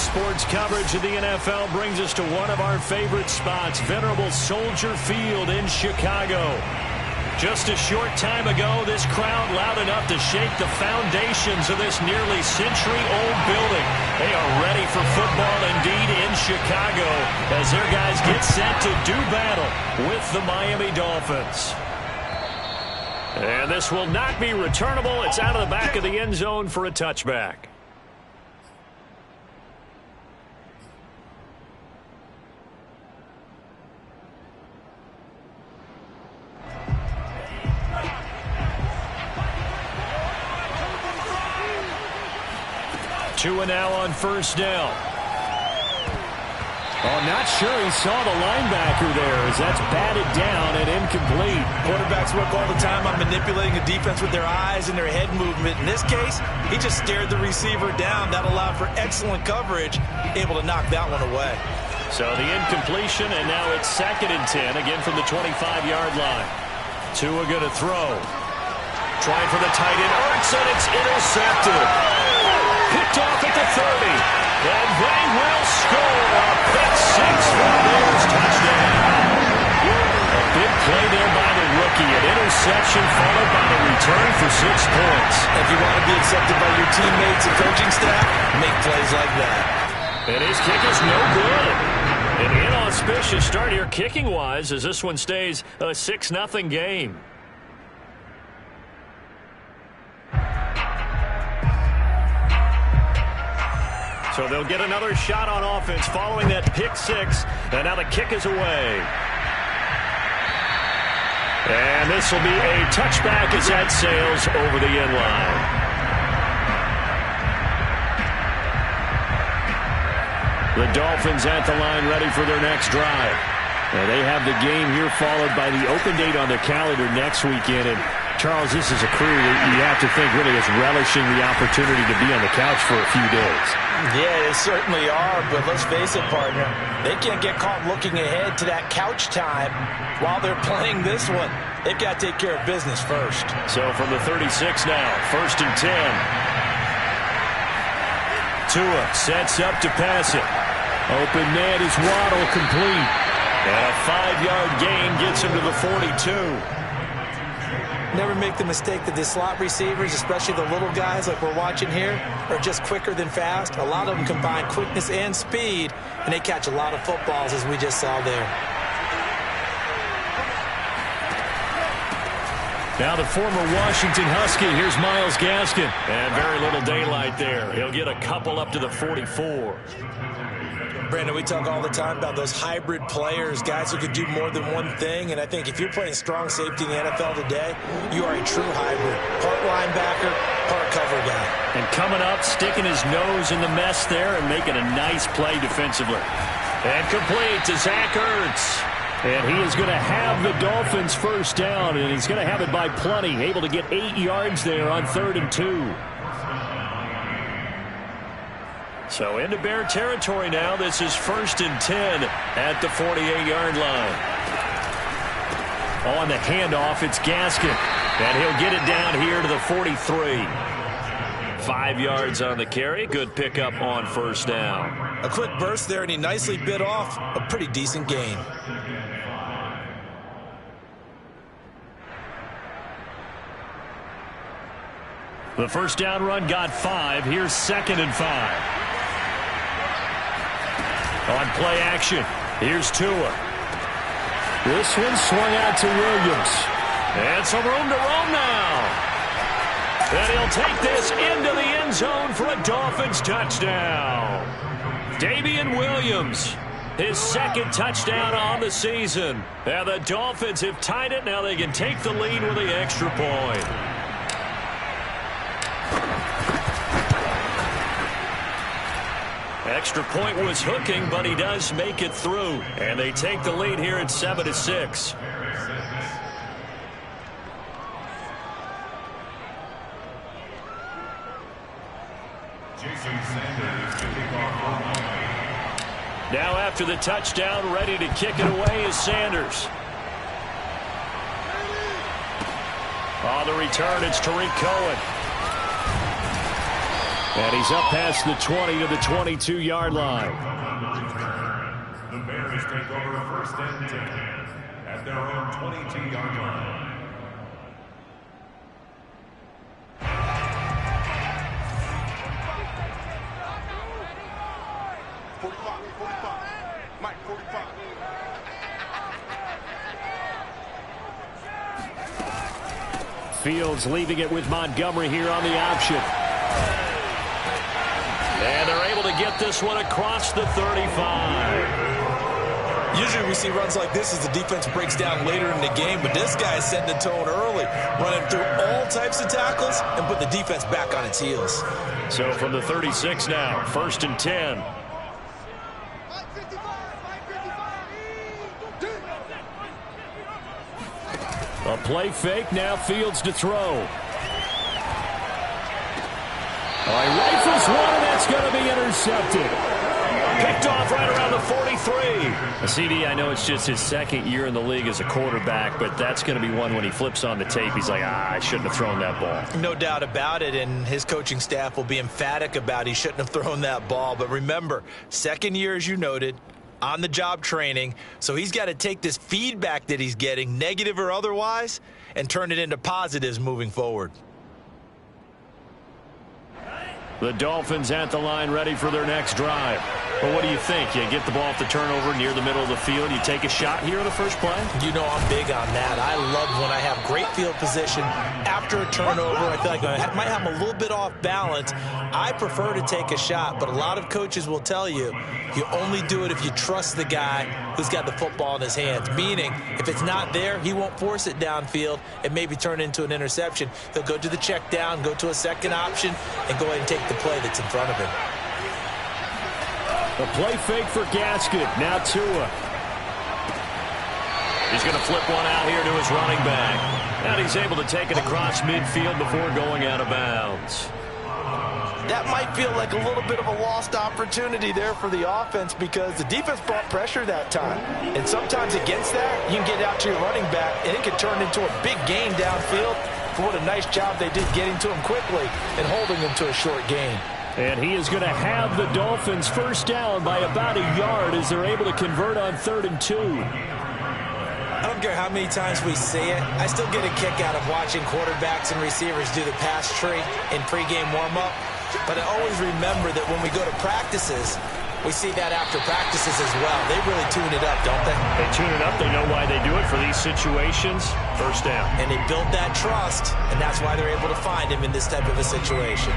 sports coverage of the NFL brings us to one of our favorite spots, venerable Soldier Field in Chicago. Just a short time ago, this crowd loud enough to shake the foundations of this nearly century-old building. They are ready for football indeed in Chicago as their guys get set to do battle with the Miami Dolphins. And this will not be returnable. It's out of the back of the end zone for a touchback. Tua now on first down. Oh, not sure he saw the linebacker there as that's batted down and incomplete. Quarterbacks work all the time on manipulating a defense with their eyes and their head movement. In this case, he just stared the receiver down. That allowed for excellent coverage, able to knock that one away. So the incompletion, and now it's 2nd and 10, again from the 25-yard line. Tua going to throw. Trying for the tight end, Ertz, and it's intercepted. Picked off at the 30. And they will score a pick six for the Bears touchdown. A big play there by the rookie. An interception followed by the return for 6 points. If you want to be accepted by your teammates and coaching staff, make plays like that. And his kick is no good. An inauspicious start here kicking-wise as this one stays a 6-0 game. So they'll get another shot on offense following that pick six. And now the kick is away. And this will be a touchback as that sails over the end line. The Dolphins at the line ready for their next drive. And they have the game here followed by the open date on their calendar next weekend. And Charles, this is a crew that you have to think really is relishing the opportunity to be on the couch for a few days. Yeah, they certainly are, but let's face it, partner. They can't get caught looking ahead to that couch time while they're playing this one. They've got to take care of business first. So from the 36 now, 1st and 10. Tua sets up to pass it. Open man is Waddle, complete. And a 5-yard gain gets him to the 42. Never make the mistake that the slot receivers, especially the little guys like we're watching here, are just quicker than fast. A lot of them combine quickness and speed, and they catch a lot of footballs, as we just saw there. Now the former Washington Husky, here's Myles Gaskin. And very little daylight there. He'll get a couple up to the 44. Brandon, we talk all the time about those hybrid players, guys who could do more than one thing, and I think if you're playing strong safety in the NFL today, you are a true hybrid. Part linebacker, part cover guy. And coming up, sticking his nose in the mess there and making a nice play defensively. And complete to Zach Ertz. And he is going to have the Dolphins first down, and he's going to have it by plenty, able to get 8 yards there on 3rd and 2. So into Bear territory now. This is 1st and 10 at the 48-yard line. On the handoff, it's Gaskin. And he'll get it down here to the 43. 5 yards on the carry. Good pickup on first down. A quick burst there, and he nicely bit off a pretty decent gain. The first down run got 5. Here's 2nd and 5. On play action, here's Tua. This one swung out to Williams. And some room to roam now. And he'll take this into the end zone for a Dolphins touchdown. Damian Williams, his 2nd touchdown on the season. And the Dolphins have tied it. Now they can take the lead with the extra point. Extra point was hooking, but he does make it through. And they take the lead here at 7-6. Now after the touchdown, ready to kick it away is Sanders. On the return, it's Tariq Cohen. And he's up past the 20 to the 22-yard line. The Bears take over first and 10 at their own 22-yard line. Fields leaving it with Montgomery here on the option. And they're able to get this one across the 35. Usually we see runs like this as the defense breaks down later in the game, but this guy is setting the tone early, running through all types of tackles and put the defense back on its heels. So from the 36 now, first and 10. A play fake, now Fields to throw. All right, rifles one, and that's going to be intercepted. Picked off right around the 43. CD, I know it's just his second year in the league as a quarterback, but that's going to be one when he flips on the tape. He's like, I shouldn't have thrown that ball. No doubt about it, and his coaching staff will be emphatic about he shouldn't have thrown that ball. But remember, second year, as you noted, on-the-job training, so he's got to take this feedback that he's getting, negative or otherwise, and turn it into positives moving forward. The Dolphins at the line ready for their next drive. Well, what do you think? You get the ball off the turnover near the middle of the field. You take a shot here in the first play? You know I'm big on that. I love when I have great field position after a turnover. I feel like I might have a little bit off balance. I prefer to take a shot, but a lot of coaches will tell you you only do it if you trust the guy who's got the football in his hands. Meaning, if it's not there, he won't force it downfield and maybe turn into an interception. He'll go to the check down, go to a second option, and go ahead and take the play that's in front of him. A play fake for Gaskin. Now Tua. He's going to flip one out here to his running back. And he's able to take it across midfield before going out of bounds. That might feel like a little bit of a lost opportunity there for the offense because the defense brought pressure that time. And sometimes against that, you can get out to your running back, and it can turn into a big gain downfield. What a nice job they did getting to him quickly and holding him to a short gain. And he is going to have the Dolphins first down by about a yard as they're able to convert on 3rd and 2. I don't care how many times we see it. I still get a kick out of watching quarterbacks and receivers do the pass tree in pregame warm-up. But I always remember that when we go to practices, we see that after practices as well. They really tune it up, don't they? They tune it up. They know why they do it for these situations. First down. And they build that trust, and that's why they're able to find him in this type of a situation.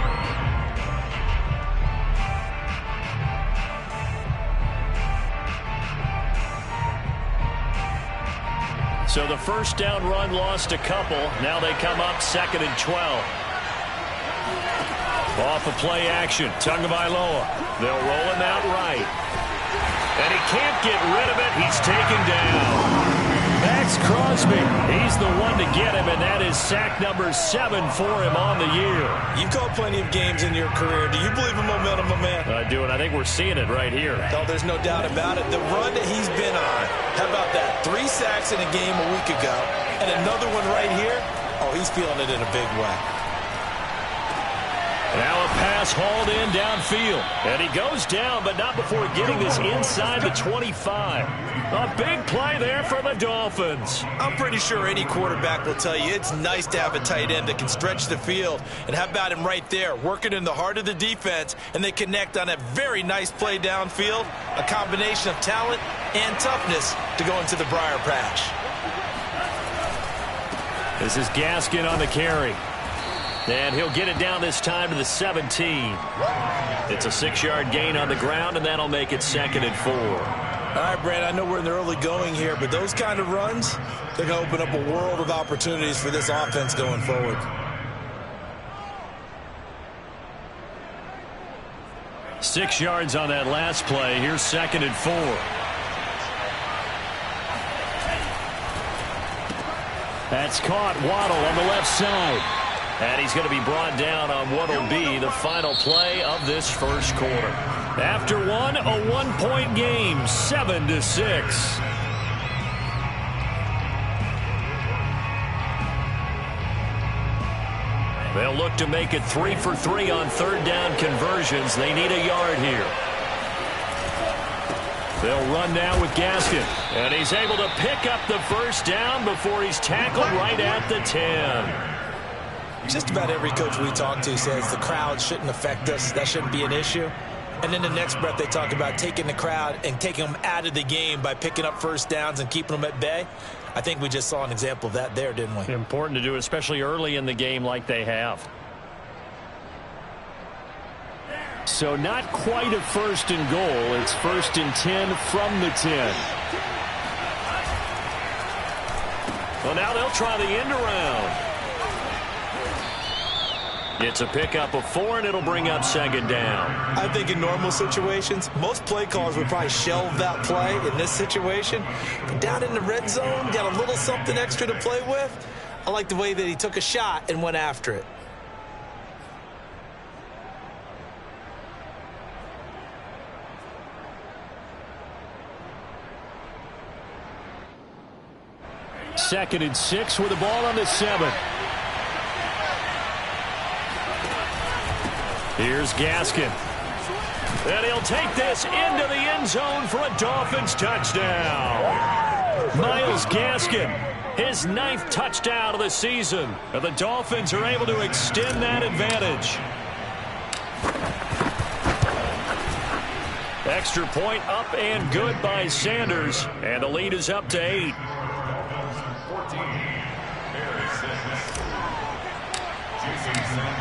So the first down run lost a couple. Now they come up 2nd and 12. Off of play action, Tagovailoa. They'll roll him out right. And he can't get rid of it. He's taken down. Max Crosby, he's the one to get him, and that is sack number 7 for him on the year. You've called plenty of games in your career. Do you believe in momentum, my man? I do, and I think we're seeing it right here. No, there's no doubt about it. The run that he's been on, how about that? 3 sacks in a game a week ago, and another one right here. Oh, he's feeling it in a big way. Now a pass hauled in downfield. And he goes down, but not before getting this inside the 25. A big play there for the Dolphins. I'm pretty sure any quarterback will tell you it's nice to have a tight end that can stretch the field. And how about him right there, working in the heart of the defense, and they connect on a very nice play downfield. A combination of talent and toughness to go into the briar patch. This is Gaskin on the carry. And he'll get it down this time to the 17. It's a 6-yard gain on the ground, and that'll make it 2nd and 4. All right, Brad, I know we're in the early going here, but those kind of runs, they're going to open up a world of opportunities for this offense going forward. Six yards on that last play. Here's 2nd and 4. That's caught. Waddle on the left side. And he's going to be brought down on what will be the final play of this first quarter. After one, a 1-point game, 7-6. They'll They'll look to make it 3 for 3 on third down conversions. They need a yard here. They'll run now with Gaskin. And he's able to pick up the first down before he's tackled right at the 10. Just about every coach we talk to says the crowd shouldn't affect us. That shouldn't be an issue. And then the next breath they talk about taking the crowd and taking them out of the game by picking up first downs and keeping them at bay. I think we just saw an example of that there, didn't we? Important to do, especially early in the game like they have. So not quite a 1st and goal. It's 1st and 10 from the 10. Well, now they'll try the end around. It's a pickup of 4, and it'll bring up 2nd down. I think in normal situations, most play callers would probably shelve that play in this situation. But down in the red zone, got a little something extra to play with. I like the way that he took a shot and went after it. Second and 6 with the ball on the 7. Here's Gaskin. And he'll take this into the end zone for a Dolphins touchdown. Myles Gaskin, his 9th touchdown of the season. And the Dolphins are able to extend that advantage. Extra point up and good by Sanders. And the lead is up to 8.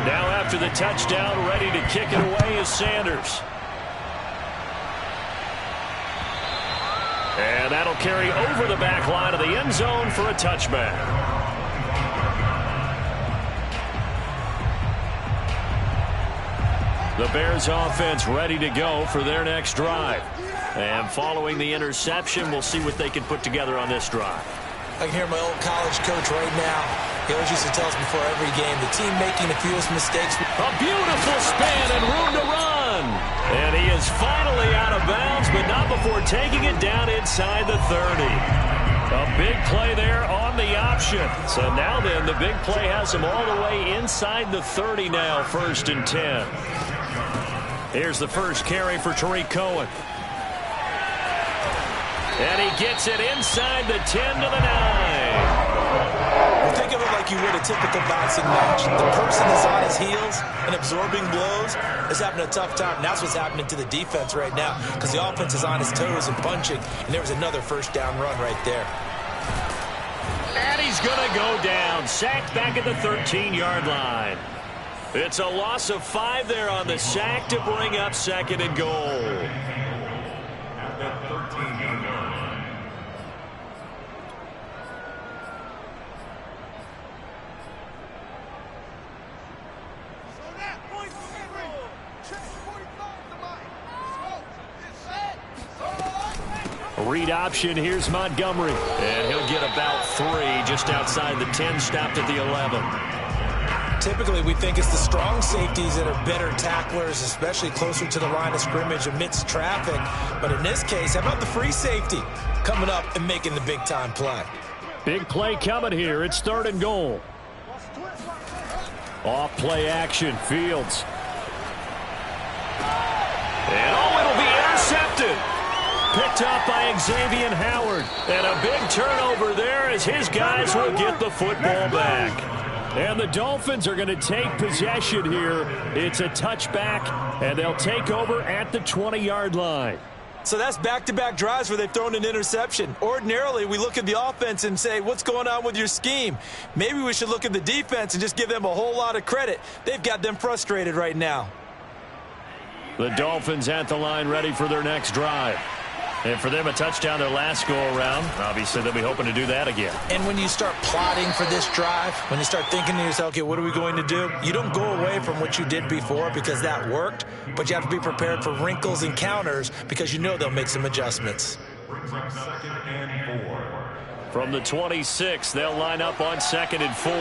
Now after the touchdown, ready to kick it away is Sanders. And that'll carry over the back line of the end zone for a touchback. The Bears offense ready to go for their next drive. And following the interception, we'll see what they can put together on this drive. I can hear my old college coach right now. He always used to tell us before every game, the team making the fewest mistakes. A beautiful span and room to run. And he is finally out of bounds, but not before taking it down inside the 30. A big play there on the option. So now then, the big play has him all the way inside the 30 now, 1st and 10. Here's the first carry for Tariq Cohen. And he gets it inside the 10 to the 9. Well, think of it like you would a typical boxing match. The person is on his heels and absorbing blows is having a tough time. And that's what's happening to the defense right now because the offense is on his toes and punching. And there was another first down run right there. And he's going to go down. Sacked back at the 13-yard line. It's a loss of 5 there on the sack to bring up 2nd and goal. At the 13-yard line. Read option. Here's Montgomery. And he'll get about 3 just outside the 10, stopped at the 11. Typically, we think it's the strong safeties that are better tacklers, especially closer to the line of scrimmage amidst traffic. But in this case, how about the free safety coming up and making the big-time play? Big play coming here. It's 3rd and goal. Off play action. Fields. And it'll be intercepted. Picked up by Xavier Howard. And a big turnover there as his guys will get the football back. And the Dolphins are going to take possession here. It's a touchback, and they'll take over at the 20-yard line. So that's back-to-back drives where they've thrown an interception. Ordinarily, we look at the offense and say, what's going on with your scheme? Maybe we should look at the defense and just give them a whole lot of credit. They've got them frustrated right now. The Dolphins at the line ready for their next drive. And for them, a touchdown their last go-around. Obviously, they'll be hoping to do that again. And when you start plotting for this drive, when you start thinking to yourself, okay, what are we going to do? You don't go away from what you did before because that worked, but you have to be prepared for wrinkles and counters because you know they'll make some adjustments. Brings up 2nd and 4. From the 26, they'll line up on 2nd and 4.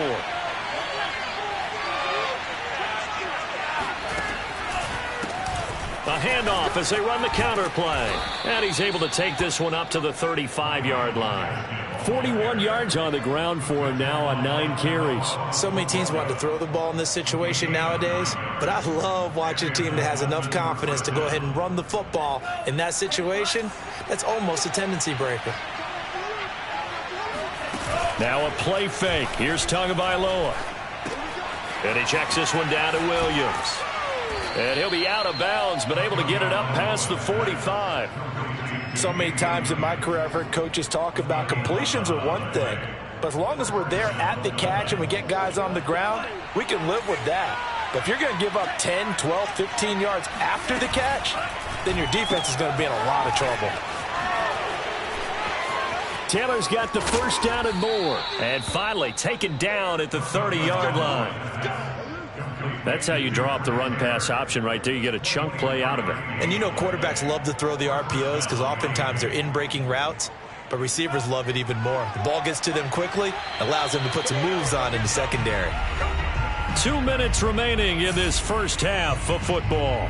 A handoff as they run the counter play. And he's able to take this one up to the 35-yard line. 41 yards on the ground for him now on 9 carries. So many teams want to throw the ball in this situation nowadays, but I love watching a team that has enough confidence to go ahead and run the football. In that situation, that's almost a tendency breaker. Now a play fake. Here's Tagovailoa. And he checks this one down to Williams. And he'll be out of bounds, but able to get it up past the 45. So many times in my career, I've heard coaches talk about completions are one thing, but as long as we're there at the catch and we get guys on the ground, we can live with that. But if you're going to give up 10, 12, 15 yards after the catch, then your defense is going to be in a lot of trouble. Taylor's got the first down and more. And finally taken down at the 30-yard line. That's how you draw up the run-pass option right there. You get a chunk play out of it. And you know quarterbacks love to throw the RPOs because oftentimes they're in-breaking routes, but receivers love it even more. The ball gets to them quickly, allows them to put some moves on in the secondary. 2 minutes remaining in this first half of football.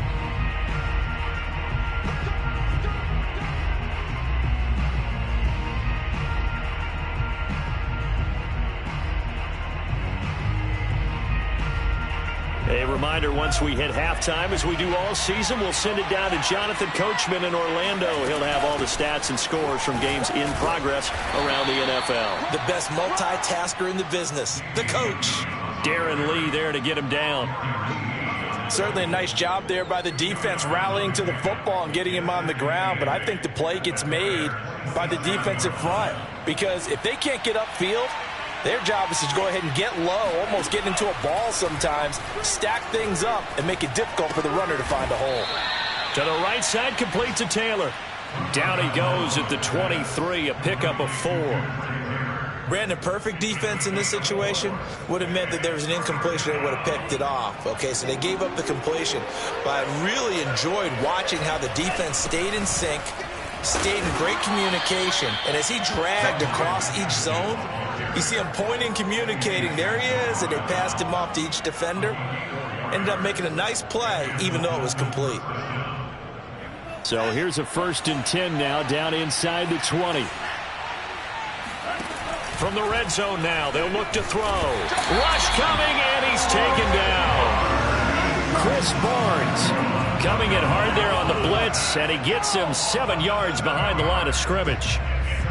A reminder, once we hit halftime, as we do all season, we'll send it down to Jonathan Coachman in Orlando. He'll have all the stats and scores from games in progress around the NFL. The best multitasker in the business, the coach. Darren Lee there to get him down. Certainly a nice job there by the defense rallying to the football and getting him on the ground, but I think the play gets made by the defensive front because if they can't get upfield, their job is to go ahead and get low, almost get into a ball sometimes, stack things up, and make it difficult for the runner to find a hole. To the right side, complete to Taylor. Down he goes at the 23, a pickup of 4. Brandon, perfect defense in this situation would have meant that there was an incompletion. They would have picked it off. Okay, so they gave up the completion. But I really enjoyed watching how the defense stayed in sync, stayed in great communication, and as he dragged across each zone, you see him pointing, communicating. There he is, and they passed him off to each defender. Ended up making a nice play, even though it was complete. So here's a 1st and 10 now, down inside the 20. From the red zone now, they'll look to throw. Rush coming, and he's taken down. Chris Barnes coming in hard there on the blitz, and he gets him 7 yards behind the line of scrimmage.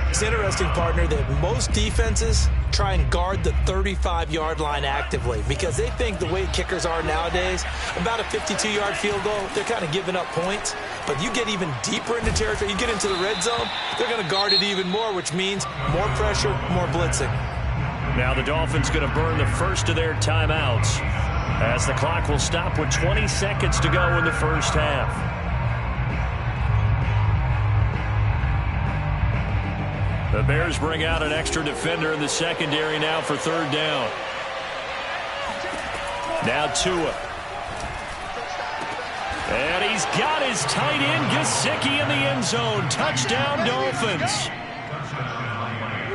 It's interesting, partner, that most defenses try and guard the 35-yard line actively because they think the way kickers are nowadays, about a 52-yard field goal, they're kind of giving up points. But you get even deeper into territory, you get into the red zone, they're going to guard it even more, which means more pressure, more blitzing. Now the Dolphins going to burn the first of their timeouts as the clock will stop with 20 seconds to go in the first half. The Bears bring out an extra defender in the secondary now for 3rd down. Now Tua. And he's got his tight end, Gesicki, in the end zone. Touchdown, Dolphins.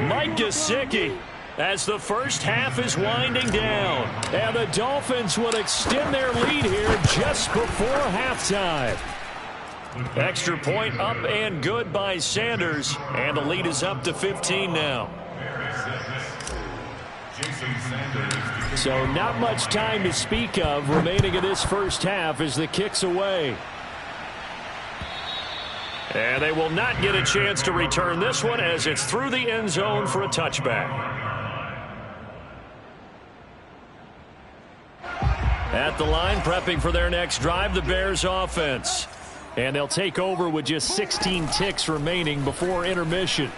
Mike Gesicki, as the first half is winding down. And the Dolphins will extend their lead here just before halftime. Extra point up and good by Sanders, and the lead is up to 15 now. So not much time to speak of remaining in this first half as the kick's away. And they will not get a chance to return this one as it's through the end zone for a touchback. At the line, prepping for their next drive, the Bears offense. And they'll take over with just 16 ticks remaining before intermission.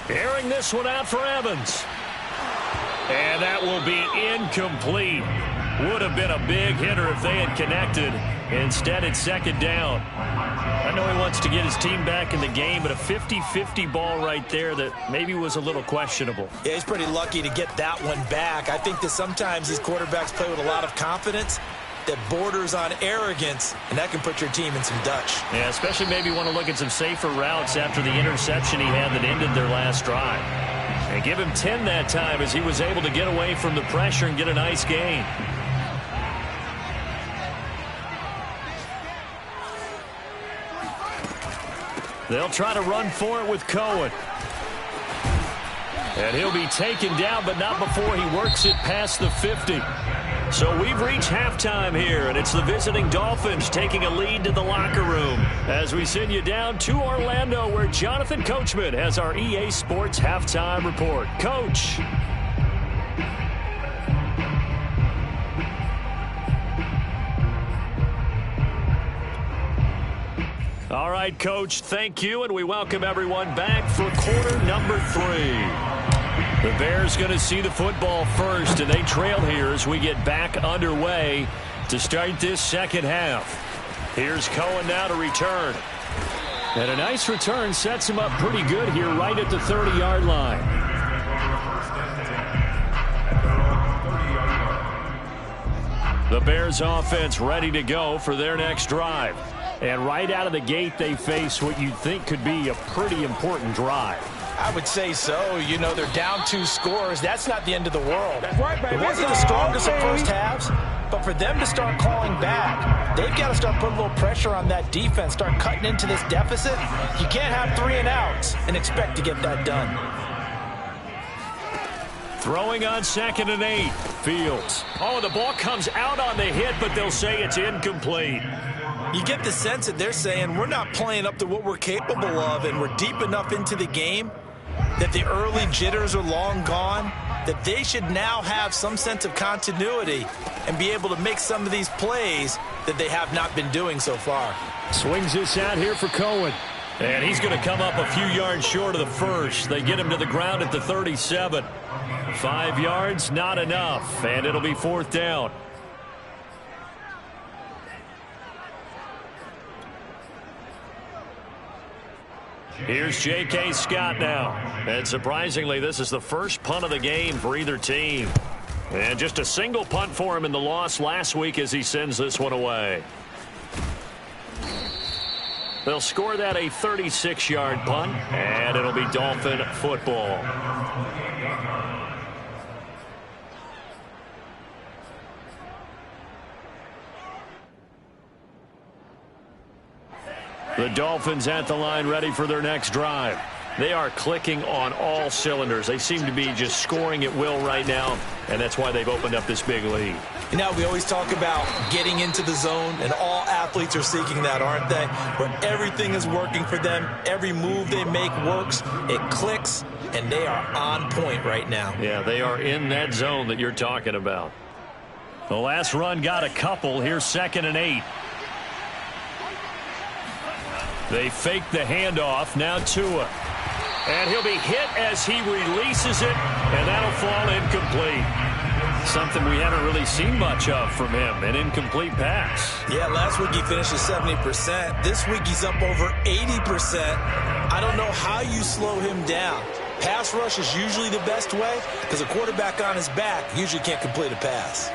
Airing this one out for Evans. And that will be incomplete. Would have been a big hitter if they had connected. Instead, it's 2nd down. I know he wants to get his team back in the game, but a 50-50 ball right there that maybe was a little questionable. Yeah, he's pretty lucky to get that one back. I think that sometimes these quarterbacks play with a lot of confidence that borders on arrogance, and that can put your team in some Dutch. Yeah, especially maybe want to look at some safer routes after the interception he had that ended their last drive. And give him 10 that time as he was able to get away from the pressure and get a nice gain. They'll try to run for it with Cohen. And he'll be taken down, but not before he works it past the 50. So we've reached halftime here, and it's the visiting Dolphins taking a lead to the locker room as we send you down to Orlando, where Jonathan Coachman has our EA Sports Halftime Report. Coach. All right, Coach, thank you, and we welcome everyone back for quarter number 3. The Bears going to see the football first, and they trail here as we get back underway to start this second half. Here's Cohen now to return. And a nice return sets him up pretty good here right at the 30-yard line. The Bears offense ready to go for their next drive. And right out of the gate, they face what you'd think could be a pretty important drive. I would say so. You know, they're down 2 scores. That's not the end of the world. It wasn't the strongest of first halves, but for them to start clawing back, they've got to start putting a little pressure on that defense, start cutting into this deficit. You can't have 3 and outs and expect to get that done. Throwing on 2nd and 8. Fields. Oh, the ball comes out on the hit, but they'll say it's incomplete. You get the sense that they're saying we're not playing up to what we're capable of, and we're deep enough into the game that the early jitters are long gone, that they should now have some sense of continuity and be able to make some of these plays that they have not been doing so far. Swings this out here for Cohen. And he's going to come up a few yards short of the first. They get him to the ground at the 37. 5 yards, not enough, and it'll be 4th down. Here's J.K. Scott now. And surprisingly, this is the first punt of the game for either team. And just a single punt for him in the loss last week as he sends this one away. They'll score that a 36-yard punt, and it'll be Dolphin football. The Dolphins at the line ready for their next drive. They are clicking on all cylinders. They seem to be just scoring at will right now, and that's why they've opened up this big lead. You know, we always talk about getting into the zone, and all athletes are seeking that, aren't they? Where everything is working for them. Every move they make works. It clicks, and they are on point right now. Yeah, they are in that zone that you're talking about. The last run got a couple. Here's 2nd and 8. They fake the handoff. Now Tua. And he'll be hit as he releases it, and that'll fall incomplete. Something we haven't really seen much of from him, an incomplete pass. Yeah, last week he finished at 70%. This week he's up over 80%. I don't know how you slow him down. Pass rush is usually the best way because a quarterback on his back usually can't complete a pass.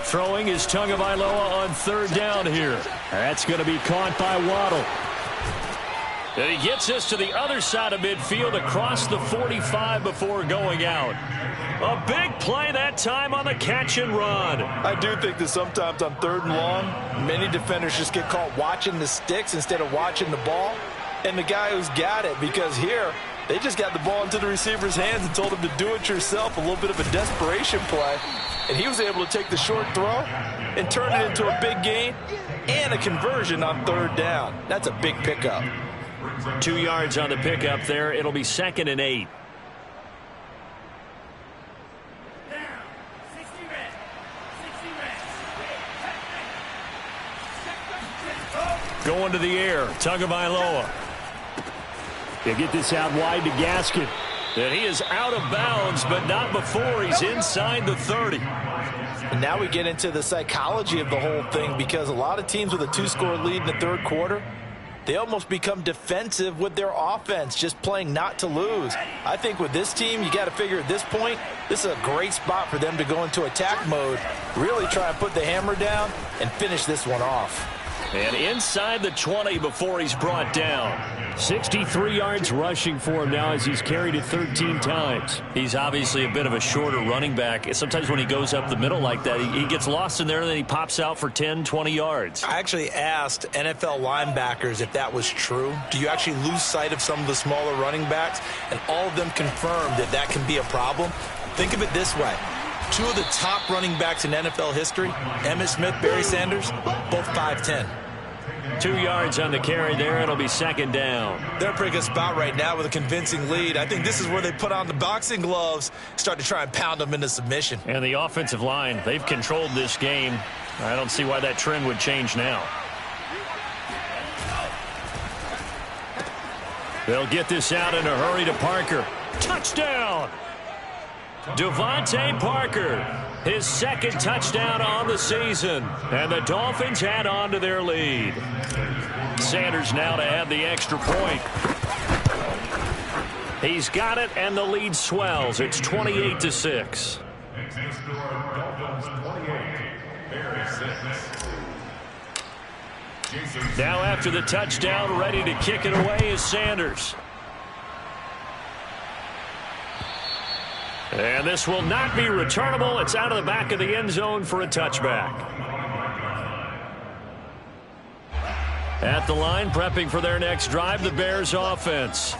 Throwing is Tagovailoa on 3rd down here. That's going to be caught by Waddle. And he gets us to the other side of midfield across the 45 before going out. A big play that time on the catch and run. I do think that sometimes on 3rd and long, many defenders just get caught watching the sticks instead of watching the ball. And the guy who's got it, because here, they just got the ball into the receiver's hands and told him to do it yourself, a little bit of a desperation play. And he was able to take the short throw and turn it into a big gain and a conversion on 3rd down. That's a big pickup. 2 yards on the pickup there. It'll be 2nd and 8. Going to the air. Tagovailoa. They get this out wide to Gaskin. And he is out of bounds, but not before he's inside the 30. And now we get into the psychology of the whole thing, because a lot of teams with a 2-score lead in the 3rd quarter, they almost become defensive with their offense, just playing not to lose. I think with this team, you got to figure at this point, this is a great spot for them to go into attack mode, really try and put the hammer down and finish this one off. And inside the 20 before he's brought down. 63 yards rushing for him now as he's carried it 13 times. He's obviously a bit of a shorter running back. Sometimes when he goes up the middle like that, he gets lost in there and then he pops out for 10, 20 yards. I actually asked NFL linebackers if that was true. Do you actually lose sight of some of the smaller running backs? And all of them confirmed that that can be a problem. Think of it this way. Two of the top running backs in NFL history, Emmitt Smith, Barry Sanders, both 5'10". 2 yards on the carry there. It'll be second down. They're in a pretty good spot right now with a convincing lead. I think this is where they put on the boxing gloves, start to try and pound them into submission. And the offensive line, they've controlled this game. I don't see why that trend would change now. They'll get this out in a hurry to Parker. Touchdown! Devontae Parker, his second touchdown on the season. And the Dolphins add on to their lead. Sanders now to add the extra point. He's got it, and the lead swells. It's 28-6. Now after the touchdown, ready to kick it away is Sanders. And this will not be returnable. It's out of the back of the end zone for a touchback. At the line, prepping for their next drive, the Bears offense.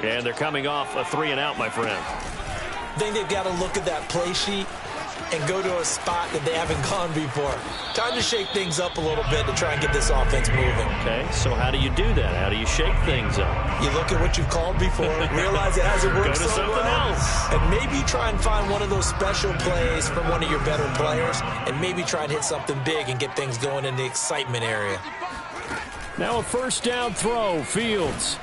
And they're coming off a 3-and-out, my friend. I think they've got to look at that play sheet and go to a spot that they haven't gone before. Time to shake things up a little bit to try and get this offense moving. Okay, so how do you do that? How do you shake things up? You look at what you've called before, realize it hasn't worked so well, else. and maybe try and find one of those special plays from one of your better players, and maybe try and hit something big and get things going in the excitement area. Now a first down throw, Fields.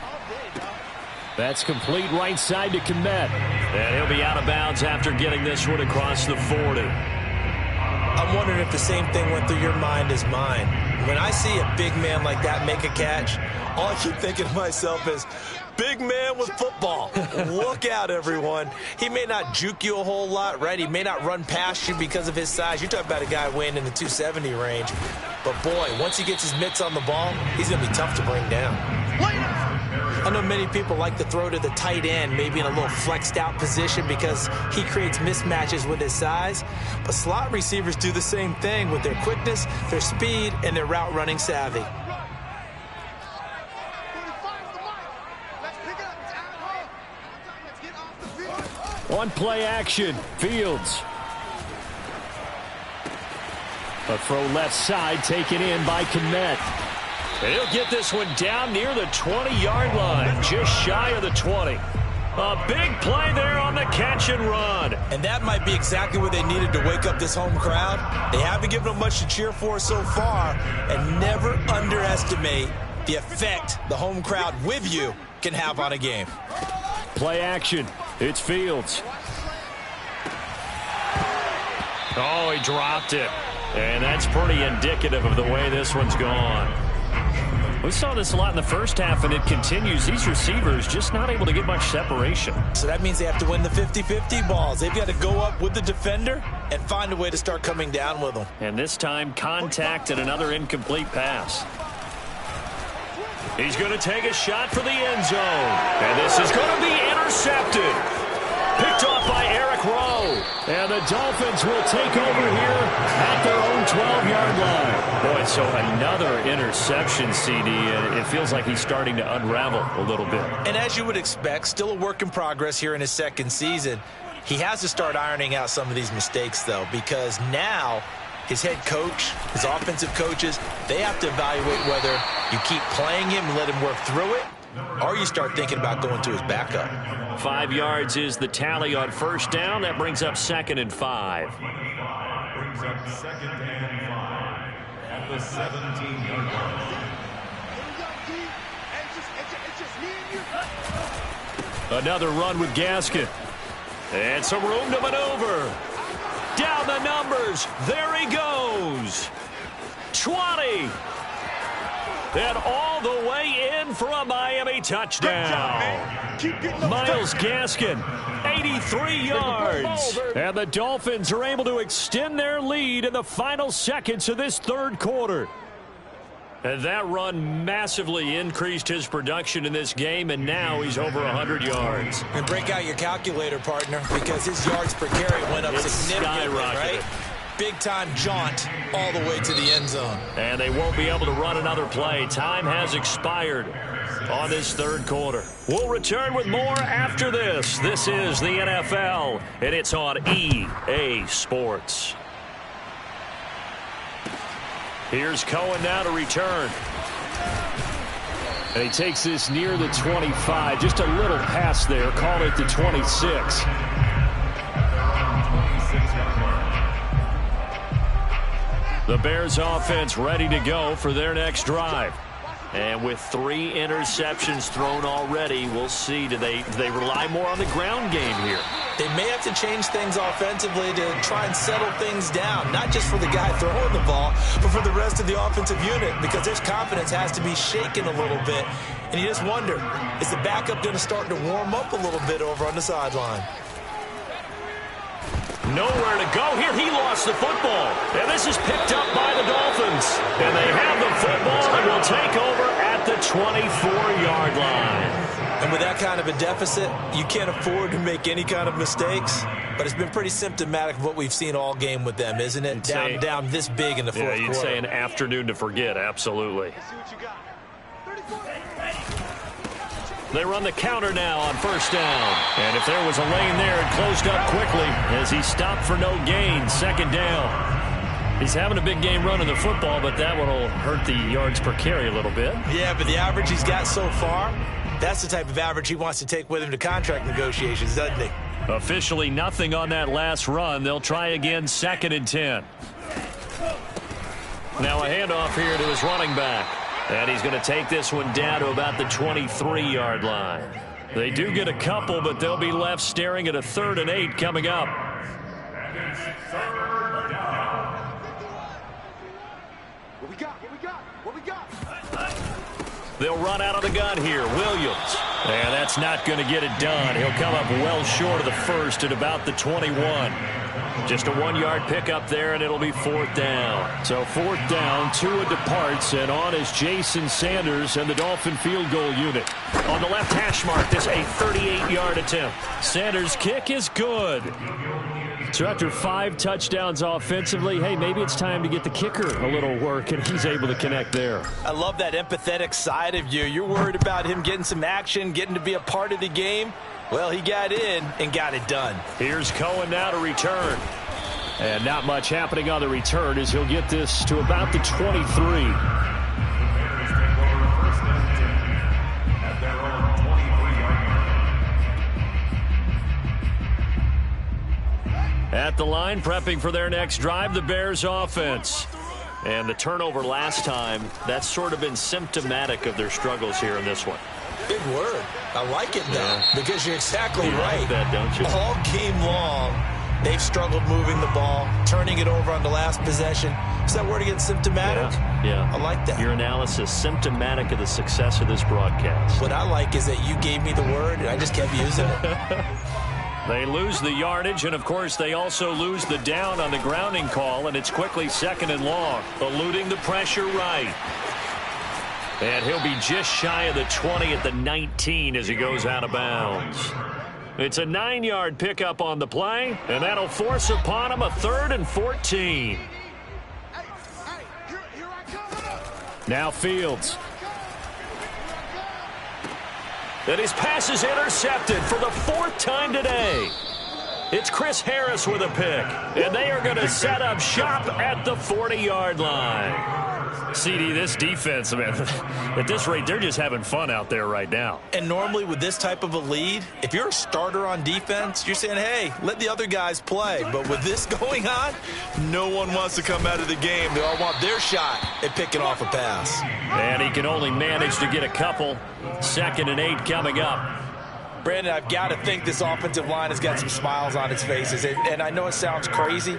That's complete right side to Kmet. And he'll be out of bounds after getting this one across the 40. I'm wondering if the same thing went through your mind as mine. When I see a big man like that make a catch, all I keep thinking to myself is, big man with football. Look out, everyone. He may not juke you a whole lot, right? He may not run past you because of his size. You're talking about a guy weighing in the 270 range. But, boy, once he gets his mitts on the ball, he's going to be tough to bring down. I know many people like to throw to the tight end, maybe in a little flexed out position because he creates mismatches with his size. But slot receivers do the same thing with their quickness, their speed, and their route running savvy. On play action, Fields. A throw left side taken in by Kmet. He'll get this one down near the 20-yard line, just shy of the 20. A big play there on the catch and run. And that might be exactly what they needed to wake up this home crowd. They haven't given them much to cheer for so far, and never underestimate the effect the home crowd with you can have on a game. Play action. It's Fields. Oh, he dropped it. And that's pretty indicative of the way this one's gone. We saw this a lot in the first half, and it continues. These receivers just not able to get much separation. So that means they have to win the 50-50 balls. They've got to go up with the defender and find a way to start coming down with them. And this time, contact and another incomplete pass. He's going to take a shot for the end zone. And this is going to be intercepted. Picked off by Eric Rowe. And the Dolphins will take over here at their own 12-yard line. Boy, so another interception, CD, and it feels like he's starting to unravel a little bit. And as you would expect, still a work in progress here in his second season. He has to start ironing out some of these mistakes, though, because now his head coach, his offensive coaches, they have to evaluate whether you keep playing him and let him work through it, or you start thinking about going to his backup. 5 yards is the tally on first down. That brings up 2nd and 5. Brings up 2nd and 5 at the 17-yard line. Another run with Gaskin. And some room to maneuver. Down the numbers. There he goes. 20. And all the way in for a Miami touchdown. Myles Gaskin, 83 yards. And the Dolphins are able to extend their lead in the final seconds of this third quarter. And that run massively increased his production in this game, and now he's over 100 yards. And break out your calculator, partner, because his yards per carry went up significantly, right? Big-time jaunt all the way to the end zone. And they won't be able to run another play. Time has expired on this third quarter. We'll return with more after this. This is the NFL, and it's on EA Sports. Here's Cohen now to return. And he takes this near the 25. Just a little pass there. Call it the 26. The Bears offense ready to go for their next drive. And with 3 interceptions thrown already, we'll see. Do they rely more on the ground game here? They may have to change things offensively to try and settle things down, not just for the guy throwing the ball, but for the rest of the offensive unit, because their confidence has to be shaken a little bit. And you just wonder, is the backup going to start to warm up a little bit over on the sideline? Nowhere to go here. He lost the football. And this is picked up by the Dolphins. And they have the football and will take over at the 24-yard line. And with that kind of a deficit, you can't afford to make any kind of mistakes. But it's been pretty symptomatic of what we've seen all game with them, isn't it? Down this big in the fourth quarter. Yeah, you'd say an afternoon to forget, absolutely. They run the counter now on first down. And if there was a lane there, it closed up quickly as he stopped for no gain. Second down. He's having a big game running the football, but that one will hurt the yards per carry a little bit. Yeah, but the average he's got so far, that's the type of average he wants to take with him to contract negotiations, doesn't he? Officially nothing on that last run. They'll try again, 2nd and 10. Now a handoff here to his running back. And he's going to take this one down to about the 23-yard line. They do get a couple, but they'll be left staring at a 3rd and 8 coming up. What we got? They'll run out of the gun here. Williams. And that's not going to get it done. He'll come up well short of the first at about the 21. Just a 1-yard pickup there, and it'll be 4th down. So 4th down, Tua departs, and on is Jason Sanders and the Dolphin field goal unit. On the left hash mark, this a 38-yard attempt. Sanders' kick is good. So after 5 touchdowns offensively, hey, maybe it's time to get the kicker a little work, and he's able to connect there. I love that empathetic side of you. You're worried about him getting some action, getting to be a part of the game. Well, he got in and got it done. Here's Cohen now to return. And not much happening on the return as he'll get this to about the 23. At the line, prepping for their next drive, the Bears offense. And the turnover last time, that's sort of been symptomatic of their struggles here in this one. Big word. I like it, though, because you're exactly right. Like that, don't you? All game long, they've struggled moving the ball, turning it over on the last possession. Is that word again, symptomatic? Yeah. I like that. Your analysis, symptomatic of the success of this broadcast. What I like is that you gave me the word, and I just kept using it. They lose the yardage, and, of course, they also lose the down on the grounding call, and it's quickly 2nd and long. Eluding the pressure right. And he'll be just shy of the 20 at the 19 as he goes out of bounds. It's a 9-yard pickup on the play, and that'll force upon him a 3rd and 14. Now Fields. And his pass is intercepted for the 4th time today. It's Chris Harris with a pick, and they are going to set up shop at the 40-yard line. CD, this defense, man, at this rate, they're just having fun out there right now. And normally with this type of a lead, if you're a starter on defense, you're saying, hey, let the other guys play. But with this going on, no one wants to come out of the game. They all want their shot at picking off a pass. And he can only manage to get a couple. 2nd and 8 coming up. Brandon, I've got to think this offensive line has got some smiles on its faces. And I know it sounds crazy,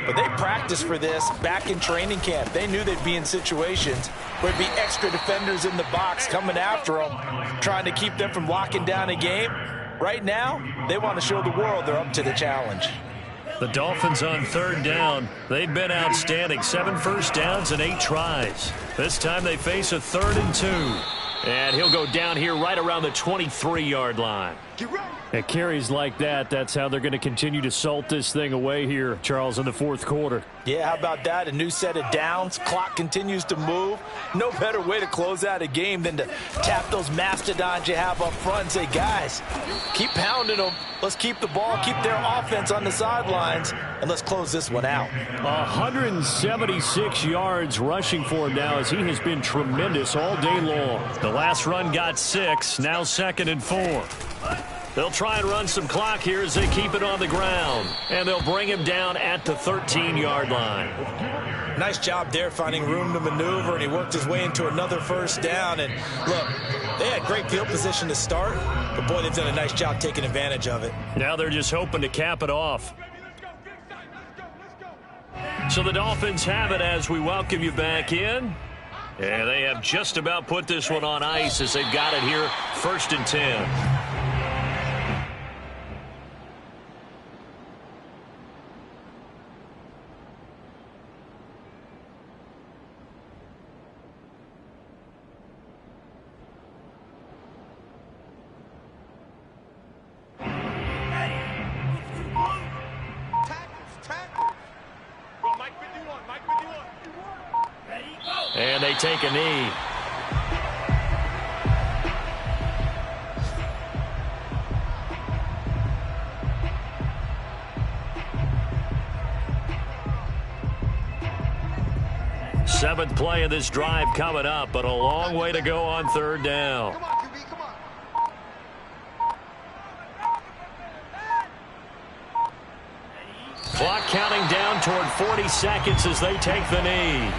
but they practiced for this back in training camp. They knew they'd be in situations where there'd be extra defenders in the box coming after them, trying to keep them from locking down a game. Right now, they want to show the world they're up to the challenge. The Dolphins on third down. They've been outstanding. 7 first downs and 8 tries. This time they face a 3rd and 2. And he'll go down here right around the 23-yard line. At carries like that, that's how they're going to continue to salt this thing away here, Charles, in the fourth quarter. Yeah, how about that? A new set of downs. Clock continues to move. No better way to close out a game than to tap those mastodons you have up front and say, guys, keep pounding them. Let's keep the ball, keep their offense on the sidelines, and let's close this one out. 176 yards rushing for him now as he has been tremendous all day long. The last run got 6, now 2nd and 4. They'll try and run some clock here as they keep it on the ground. And they'll bring him down at the 13-yard line. Nice job there finding room to maneuver, and he worked his way into another first down. And look, they had great field position to start, but boy, they've done a nice job taking advantage of it. Now they're just hoping to cap it off. So the Dolphins have it as we welcome you back in. And they have just about put this one on ice as they've got it here, 1st and 10. And they take a knee. Seventh play of this drive coming up, but a long way to go on 3rd down. Come on, QB, come on. Clock counting down toward 40 seconds as they take the knee.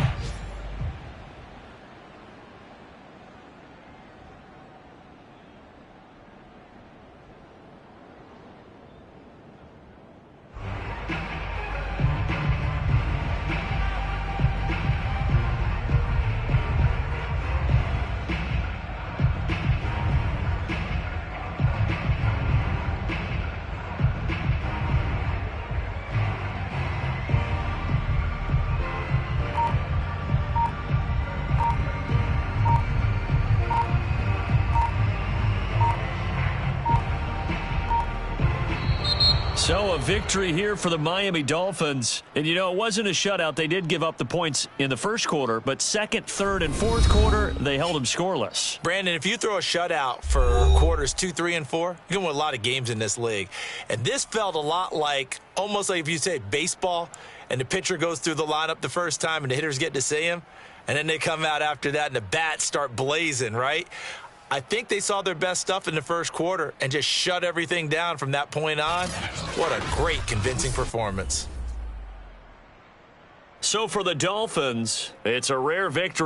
So a victory here for the Miami Dolphins. And, you know, it wasn't a shutout. They did give up the points in the first quarter, but 2nd, 3rd, and 4th quarter, they held them scoreless. Brandon, if you throw a shutout for quarters 2, 3, and 4, you can win a lot of games in this league. And this felt a lot like, almost like if you say baseball, and the pitcher goes through the lineup the first time and the hitters get to see him, and then they come out after that and the bats start blazing, right? I think they saw their best stuff in the first quarter and just shut everything down from that point on. What a great, convincing performance. So for the Dolphins, it's a rare victory.